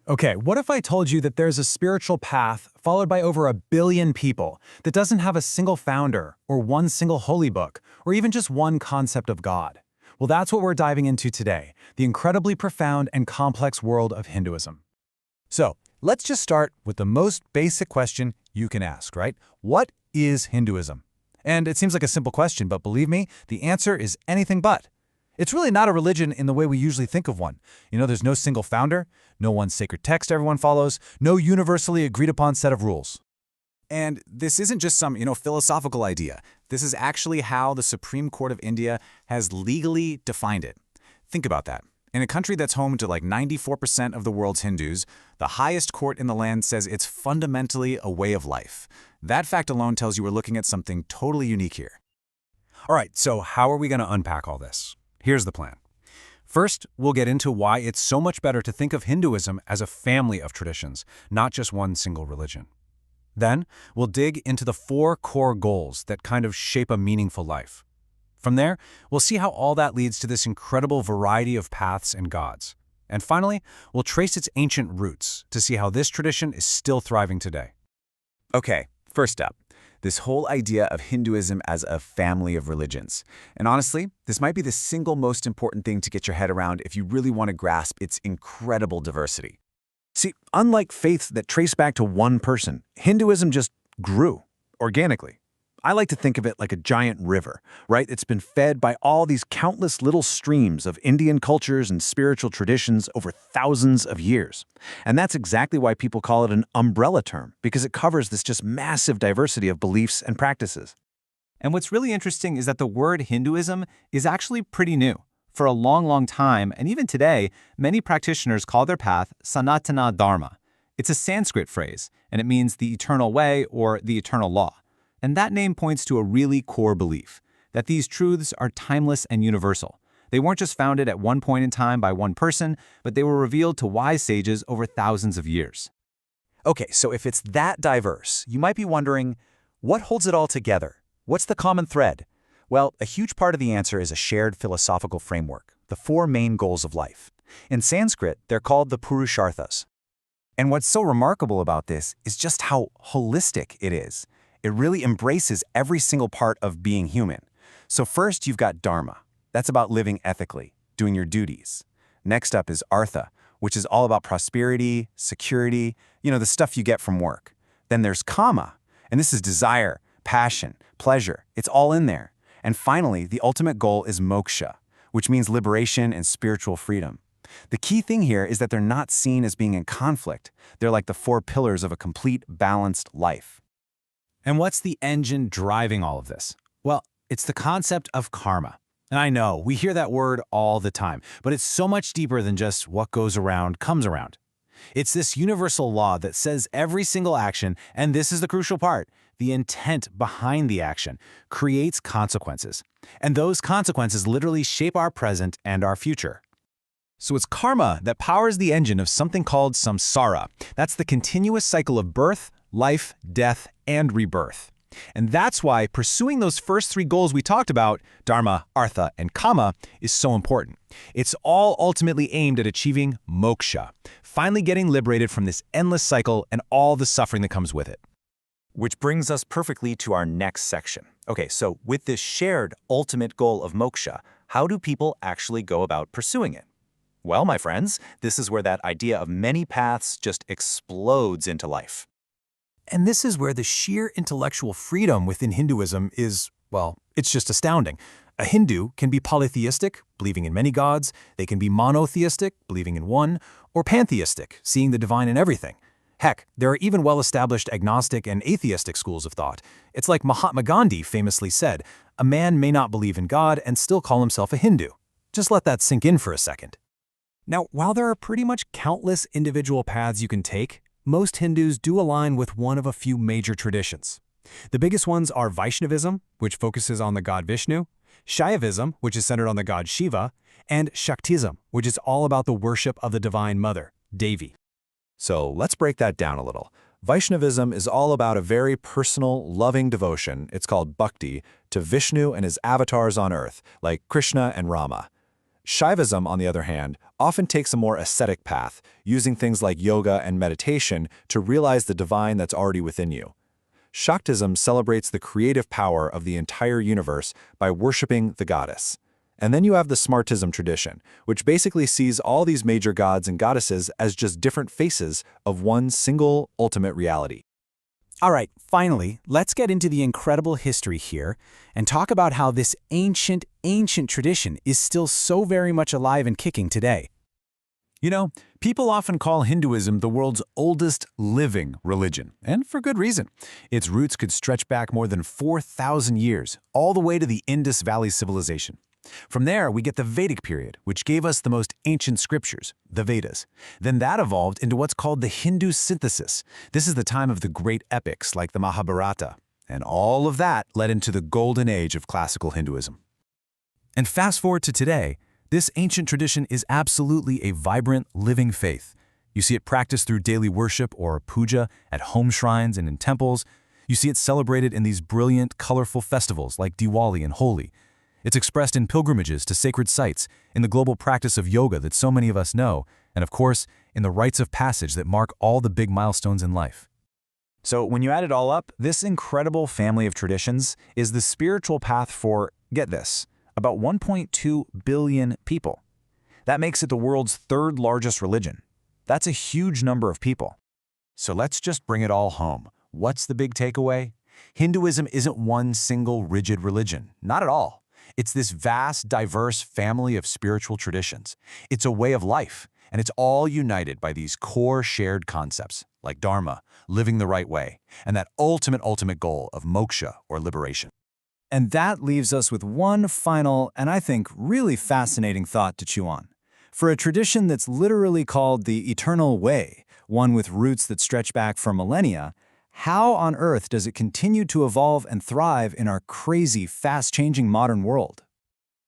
Okay, what if I told you that there's a spiritual path followed by over 1 billion people that doesn't have a single founder, or one single holy book, or even just one concept of God? Well, that's what we're diving into today, the incredibly profound and complex world of Hinduism. So, let's just start with the most basic question you can ask, right? What is Hinduism? And it seems like a simple question, but believe me, the answer is anything but. It's really not a religion in the way we usually think of one. There's no single founder, no one sacred text everyone follows, no universally agreed upon set of rules. And this isn't just some, philosophical idea. This is actually how the Supreme Court of India has legally defined it. Think about that. In a country that's home to like 94% of the world's Hindus, the highest court in the land says it's fundamentally a way of life. That fact alone tells you we're looking at something totally unique here. All right, so how are we going to unpack all this? Here's the plan. First, we'll get into why it's so much better to think of Hinduism as a family of traditions, not just one single religion. Then, we'll dig into the 4 core goals that kind of shape a meaningful life. From there, we'll see how all that leads to this incredible variety of paths and gods. And finally, we'll trace its ancient roots to see how this tradition is still thriving today. Okay, first up, this whole idea of Hinduism as a family of religions. And honestly, this might be the single most important thing to get your head around if you really want to grasp its incredible diversity. See, unlike faiths that trace back to one person, Hinduism just grew organically. I like to think of it like a giant river, right? It's been fed by all these countless little streams of Indian cultures and spiritual traditions over thousands of years. And that's exactly why people call it an umbrella term, because it covers this just massive diversity of beliefs and practices. And what's really interesting is that the word Hinduism is actually pretty new. For a long, long time, and even today, many practitioners call their path Sanatana Dharma. It's a Sanskrit phrase, and it means the eternal way or the eternal law. And that name points to a really core belief, that these truths are timeless and universal. They weren't just founded at one point in time by one person, but they were revealed to wise sages over thousands of years. Okay, so if it's that diverse, you might be wondering, what holds it all together? What's the common thread? Well, a huge part of the answer is a shared philosophical framework, the 4 main goals of life. In Sanskrit, they're called the Purusharthas. And what's so remarkable about this is just how holistic it is. It really embraces every single part of being human. So first, you've got Dharma. That's about living ethically, doing your duties. Next up is Artha, which is all about prosperity, security, the stuff you get from work. Then there's Kama, and this is desire, passion, pleasure. It's all in there. And finally, the ultimate goal is Moksha, which means liberation and spiritual freedom. The key thing here is that they're not seen as being in conflict. They're like the 4 pillars of a complete, balanced life. And what's the engine driving all of this? Well, it's the concept of karma. And I know, we hear that word all the time, but it's so much deeper than just what goes around comes around. It's this universal law that says every single action, and this is the crucial part, the intent behind the action, creates consequences. And those consequences literally shape our present and our future. So it's karma that powers the engine of something called samsara. That's the continuous cycle of birth, life, death, and rebirth. And that's why pursuing those first 3 goals we talked about, Dharma, Artha, and Kama, is so important. It's all ultimately aimed at achieving moksha, finally getting liberated from this endless cycle and all the suffering that comes with it. Which brings us perfectly to our next section. Okay, so with this shared ultimate goal of moksha, how do people actually go about pursuing it? Well, my friends, this is where that idea of many paths just explodes into life. And this is where the sheer intellectual freedom within Hinduism is, well, it's just astounding. A Hindu can be polytheistic, believing in many gods, they can be monotheistic, believing in one, or pantheistic, seeing the divine in everything. Heck, there are even well-established agnostic and atheistic schools of thought. It's like Mahatma Gandhi famously said, a man may not believe in God and still call himself a Hindu. Just let that sink in for a second. Now, while there are pretty much countless individual paths you can take, most Hindus do align with one of a few major traditions. The biggest ones are Vaishnavism, which focuses on the god Vishnu, Shaivism, which is centered on the god Shiva, and Shaktism, which is all about the worship of the Divine Mother, Devi. So let's break that down a little. Vaishnavism is all about a very personal, loving devotion, it's called bhakti, to Vishnu and his avatars on earth, like Krishna and Rama. Shaivism, on the other hand, often takes a more ascetic path, using things like yoga and meditation to realize the divine that's already within you. Shaktism celebrates the creative power of the entire universe by worshiping the goddess. And then you have the Smartism tradition, which basically sees all these major gods and goddesses as just different faces of one single ultimate reality. All right, finally, let's get into the incredible history here and talk about how this ancient tradition is still so very much alive and kicking today. You know, people often call Hinduism the world's oldest living religion, and for good reason. Its roots could stretch back more than 4,000 years, all the way to the Indus Valley civilization. From there, we get the Vedic period, which gave us the most ancient scriptures, the Vedas. Then that evolved into what's called the Hindu synthesis. This is the time of the great epics like the Mahabharata. And all of that led into the golden age of classical Hinduism. And fast forward to today, this ancient tradition is absolutely a vibrant, living faith. You see it practiced through daily worship or puja at home shrines and in temples. You see it celebrated in these brilliant, colorful festivals like Diwali and Holi. It's expressed in pilgrimages to sacred sites, in the global practice of yoga that so many of us know, and of course, in the rites of passage that mark all the big milestones in life. So when you add it all up, this incredible family of traditions is the spiritual path for, get this, about 1.2 billion people. That makes it the world's third largest religion. That's a huge number of people. So let's just bring it all home. What's the big takeaway? Hinduism isn't one single rigid religion, not at all. It's this vast, diverse family of spiritual traditions. It's a way of life, and it's all united by these core shared concepts, like dharma, living the right way, and that ultimate goal of moksha, or liberation. And that leaves us with one final, and I think really fascinating thought to chew on. For a tradition that's literally called the eternal way, one with roots that stretch back for millennia, how on earth does it continue to evolve and thrive in our crazy, fast-changing modern world?